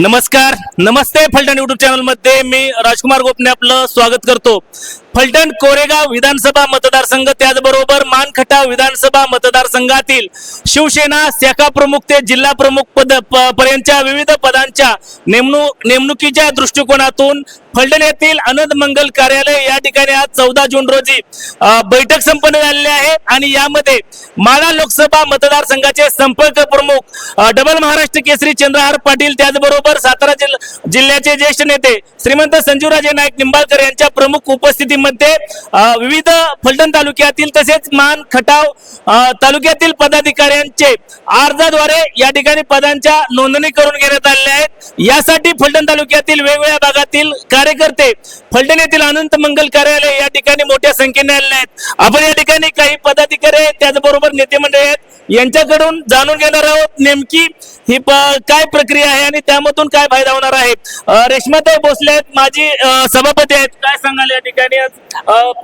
नमस्कार, नमस्ते. Phaltan YouTube channel मध्ये मी राजकुमार गोपने आपलं स्वागत करतो. फलटण कोरेगाव विधानसभा मतदारसंघ त्याचबरोबर मानखटाव विधानसभा मतदारसंघातील शिवसेना शाखा प्रमुख ते जिल्हा प्रमुख पद पर्यंतच्या विविध पदांच्या नेमणुकीच्या दृष्टिकोनातून फलटण येथील आनंद मंगल कार्यालय या ठिकाणी आज 14 जून रोजी बैठक संपन्न झालेली आहे आणि यामध्ये माढा लोकसभा मतदारसंघाचे संपर्क प्रमुख डबल महाराष्ट्र केसरी चंद्रहार पाटील त्याचबरोबर सातारा जिल्ह्याचे ज्येष्ठ नेते श्रीमंत संजूराजे नाईक निंबाळकर यांच्या प्रमुख उपस्थितीमध्ये विविध फलटण तालुक्यातील तसेच मान खटाव तालुक्यातील पदाधिकाऱ्यांचे अर्जाद्वारे या ठिकाणी पदांच्या नोंदणी करून घेण्यात आलेल्या आहेत. यासाठी फलटण तालुक्यातील वेगवेगळ्या भागातील कार्यकर्ते फलटण येथील अनंत मंगल कार्यालय या ठिकाणी मोठ्या संख्येने आलेले आहेत. आपण या ठिकाणी काही पदाधिकारी त्याचबरोबर नेते मंडळी आहेत यांच्याकडून जाणून घेणार आहोत नेमकी ही काय प्रक्रिया आहे आणि त्यामधून काय फायदा होणार आहे. रेश्माताई भोसले आहेत, माजी सभापती आहेत. काय सांगाल या ठिकाणी आज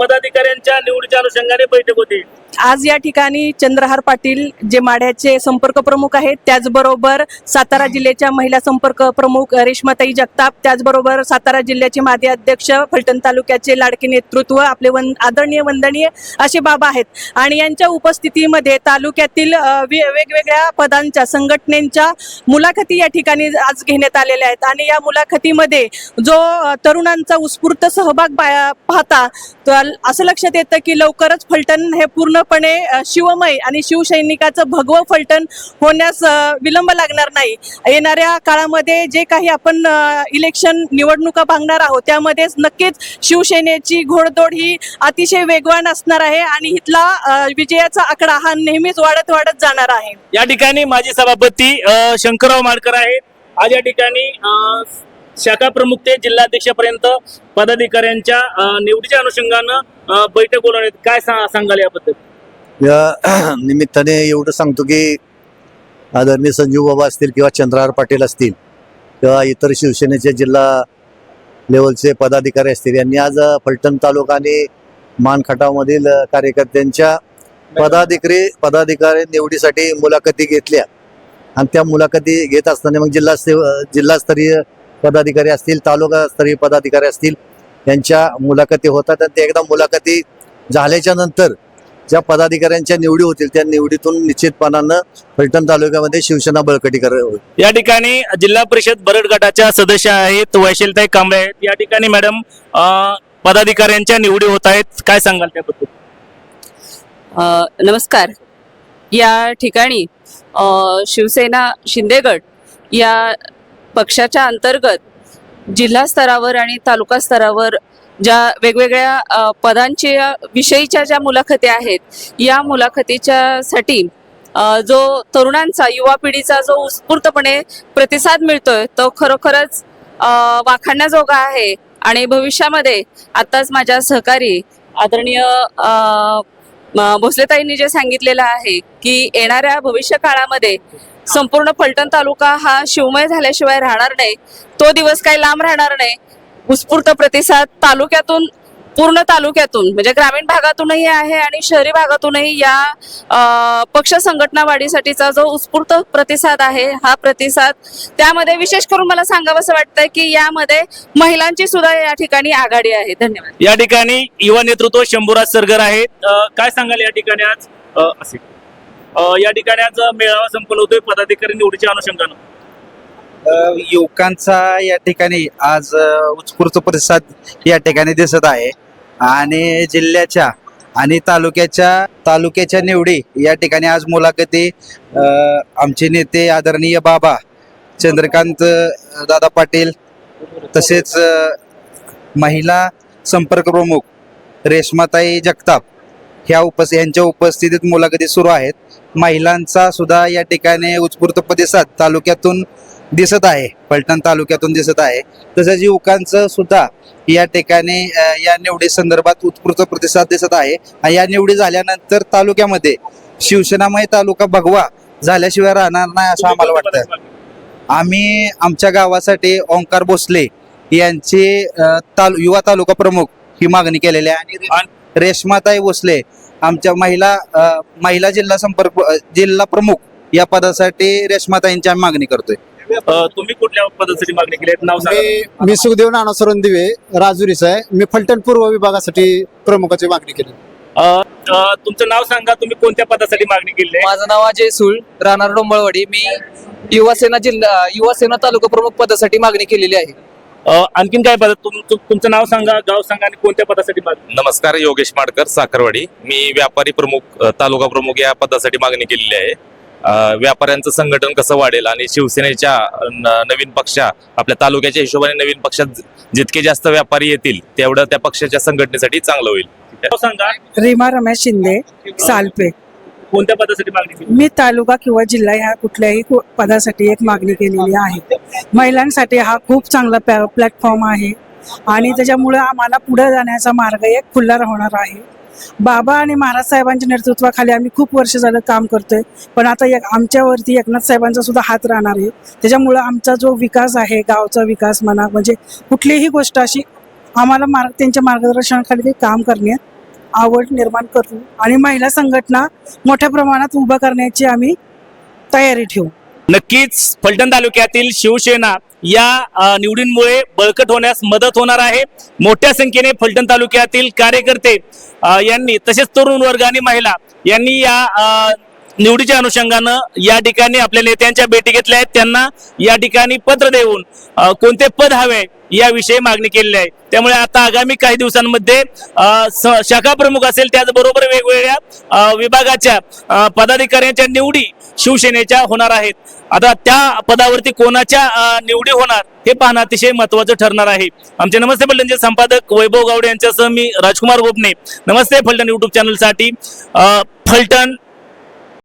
पदाधिकाऱ्यांच्या निवडीच्या अनुषंगाने बैठक होती. आज या ठिकाणी चंद्रहार पाटील जे माढ्याचे संपर्क प्रमुख आहेत, त्याचबरोबर सातारा जिल्ह्याच्या महिला संपर्क प्रमुख रेश्माताई जगताप, त्याचबरोबर सातारा जिल्ह्याचे माजी अध्यक्ष फलटण तालुक्याचे लाडके नेतृत्व आपले आदरणीय वंदनीय असे बाबा आहेत आणि यांच्या उपस्थितीमध्ये तालुक्यातील वेगवेगळ्या पदांच्या संघटनेच्या मुलाखती या ठिकाणी आज घेण्यात आलेल्या आहेत आणि या मुलाखतीमध्ये जो तरुणांचा उत्स्फूर्त सहभाग पाहता असं लक्षात येतं की लवकरच फलटण हे पूर्णपणे शिवमय आणि शिवसैनिकाचं भगवं फलटण होण्यास विलंब लागणार नाही. येणाऱ्या काळामध्ये जे काही आपण इलेक्शन निवडणुका पाहणार आहोत त्यामध्ये नक्कीच शिवसेनेची घोडदौड ही अतिशय वेगवान असणार आहे आणि इथला विजयाचा आकडा हा नेहमीच वाढत जाणार आहे. या ठिकाणी माजी सभापती शंकरराव माडकर आहेत. आज या ठिकाणी शाखा प्रमुख ते जिल्हाध्यक्षापर्यंत पदाधिकाऱ्यांच्या निवडीच्या अनुषंगानं बैठक बोलवण्यात. काय सांगाल याबद्दल? या निमित्ताने एवढं सांगतो की आदरणीय संजीव बाबा असतील किंवा चंद्रहार पाटील असतील किंवा इतर शिवसेनेचे जिल्हा लेवलचे पदाधिकारी असतील यांनी आज फलटण तालुका आणि मानखटावमधील कार्यकर्त्यांच्या पदाधिकारी निवडीसाठी मुलाखती घेतल्या आणि त्या मुलाखती घेत असताना मग जिल्हास्तरीय पदाधिकारी असतील, तालुकास्तरीय पदाधिकारी असतील यांच्या मुलाखती होतात आणि त्या एकदा मुलाखती झाल्याच्या नंतर ज्या पदाधिकाऱ्यांच्या निवडी होतील त्या निवडीतून निश्चितपणानं फलटण तालुक्यामध्ये शिवसेना बळकटी होईल. या ठिकाणी जिल्हा परिषद बरड गटाच्या सदस्य आहेत वैशालीताई कांबळे आहेत. या ठिकाणी मॅडम पदाधिकाऱ्यांच्या निवडी होत आहेत, काय सांगाल त्याबद्दल? नमस्कार. या ठिकाणी शिवसेना शिंदेगड या पक्षाच्या अंतर्गत जिल्हा स्तरावर आणि तालुका स्तरावर ज्या वेगवेगळ्या पदांच्या विषयीच्या ज्या मुलाखती आहेत या मुलाखतीच्या साठी जो तरुणांचा युवा पिढीचा जो उत्स्फूर्तपणे प्रतिसाद मिळतोय तो खरोखरच वाखाणण्याजोगा आहे आणि भविष्यामध्ये आताच माझ्या सहकारी आदरणीय भोसलेताईंनी जे सांगितलेलं आहे की येणाऱ्या भविष्य काळामध्ये संपूर्ण फलटण तालुका हा शिवमय झाल्याशिवाय राहणार नाही. तो दिवस काही लांब राहणार नाही. उत्स्फूर्त प्रतिसाद पूर्ण तालुक्यातून म्हणजे ग्रामीण भागातूनही आहे आणि शहरी भागातूनही या पक्ष संघटना वाढीसाठीचा जो उत्स्फूर्त प्रतिसाद आहे हा प्रतिसाद त्यामध्ये विशेष करून मला सांगावंसं वाटतंय की यामध्ये महिलांची सुद्धा या ठिकाणी आघाडी आहे. धन्यवाद. या ठिकाणी युवा नेतृत्व शंभूराज सरगर आहेत. काय सांगाल या ठिकाणी आज असे या ठिकाणी आज मेळावा संपन्न होतोय पदाधिकारी निवडीच्या अनुषंगानं? युवकांचा या ठिकाणी आज उत्स्फूर्त प्रतिसाद या ठिकाणी दिसत आहे आणि जिल्ह्याच्या आणि तालुक्याच्या निवडी या ठिकाणी आज मुलाखती आमचे नेते आदरणीय बाबा चंद्रकांत दादा पाटील तसेच महिला संपर्क प्रमुख रेश्माताई जगताप यांच्या उपस्थितीत मुलाखती सुरू आहेत. महिलांचा सुद्धा या ठिकाणी उत्स्फूर्त प्रतिसाद तालुक्यातून दिसत आहे, फलटण तालुक्यातून दिसत आहे. तसेच युवकांचं सुद्धा या ठिकाणी या निवडी संदर्भात उत्स्फूर्त प्रतिसाद दिसत आहे आणि या निवडी झाल्यानंतर तालुक्यामध्ये शिवसेनामय तालुका भगवा झाल्याशिवाय राहणार नाही असं आम्हाला वाटतं. आम्ही आमच्या गावासाठी ओंकार भोसले यांचे युवा तालुका प्रमुख ही मागणी केलेली आहे आणि रेश्माताई भोसले आमच्या महिला जिल्हा प्रमुख या पदासाठी रेश्माताईंची आम्ही मागणी करतोय. तुम्ही कुठल्या पदासाठी मागणी केली आहे? नाव सांगा. मी सुखदेव नाना दिवे राजुरीचा आहे. मी फलटण पूर्व विभागासाठी प्रमुखाची मागणी केली. तुमचं नाव सांगा, तुम्ही कोणत्या पदासाठी मागणी केली आहे? माझं नाव अजय सूळ, राहणार डोंबळवाडी. मी युवासेना तालुका प्रमुख पदासाठी मागणी केलेली आहे. आणखीन काय पद? तुमचं नाव सांगा, गाव सांगा आणि कोणत्या पदासाठी मागणी? नमस्कार, योगेश माडकर, साखरवाडी. मी व्यापारी प्रमुख, तालुका प्रमुख या पदासाठी मागणी केलेली आहे. व्यापाऱ्यांचं संघटन कसं वाढेल आणि शिवसेनेच्या नवीन पक्ष आपल्या तालुक्याच्या हिशोबाने नवीन पक्षात जितके जास्त व्यापारी येतील तेवढं त्या पक्षाच्या संघटनेसाठी चांगलं होईल. नाव सांगा, रीमा रमेश शिंदे, सालपे. कोणत्या पदासाठी मागणी केली? मी तालुका किंवा जिल्हा ह्या कुठल्याही पदासाठी एक मागणी केलेली आहे. महिलांसाठी हा खूप चांगला प्लॅटफॉर्म आहे आणि त्याच्यामुळे आम्हाला पुढे जाण्याचा मार्ग एक खुला राहणार आहे. बाबा आणि महाराज साहेबांच्या नेतृत्वाखाली आम्ही खूप वर्ष झालं काम करतोय, पण आता आमच्यावरती एकनाथ साहेबांचा सुद्धा हात राहणार आहे. त्याच्यामुळे आमचा जो विकास आहे, गावचा विकास म्हणा, म्हणजे कुठलीही गोष्ट अशी आम्हाला त्यांच्या मार्गदर्शनाखाली ते काम करण्यात आवड निर्माण करू आणि महिला संघटना मोठ्या प्रमाणात उभा करण्याची आम्ही तयारी ठेवू. नक्कीच फलटण तालुक्यातील शिवसेना या निवडींमुळे बळकट होण्यास मदत होणार आहे. मोठ्या संख्येने फलटण तालुक्यातील कार्यकर्ते यांनी तसेच तरुण वर्ग आणि महिला यांनी या निवडीच्या अनुषंगानं या ठिकाणी आपल्या नेत्यांच्या भेटी घेतल्या आहेत. त्यांना या ठिकाणी पत्र देऊन कोणते पद हवे याविषयी मागणी केलेली आहे. त्यामुळे आता आगामी काही दिवसांमध्ये शाखा प्रमुख असेल, त्याचबरोबर वेगवेगळ्या विभागाच्या पदाधिकाऱ्यांच्या निवडी शिवसेनेच्या होणार आहेत. आता त्या पदावरती कोणाच्या निवडी होणार हे पाहणं अतिशय महत्वाचं ठरणार आहे. आमचे नमस्ते फलटणचे संपादक वैभव गावडे यांच्यासह मी राजकुमार गोपने. नमस्ते फलटण युट्यूब चॅनलसाठी फलटण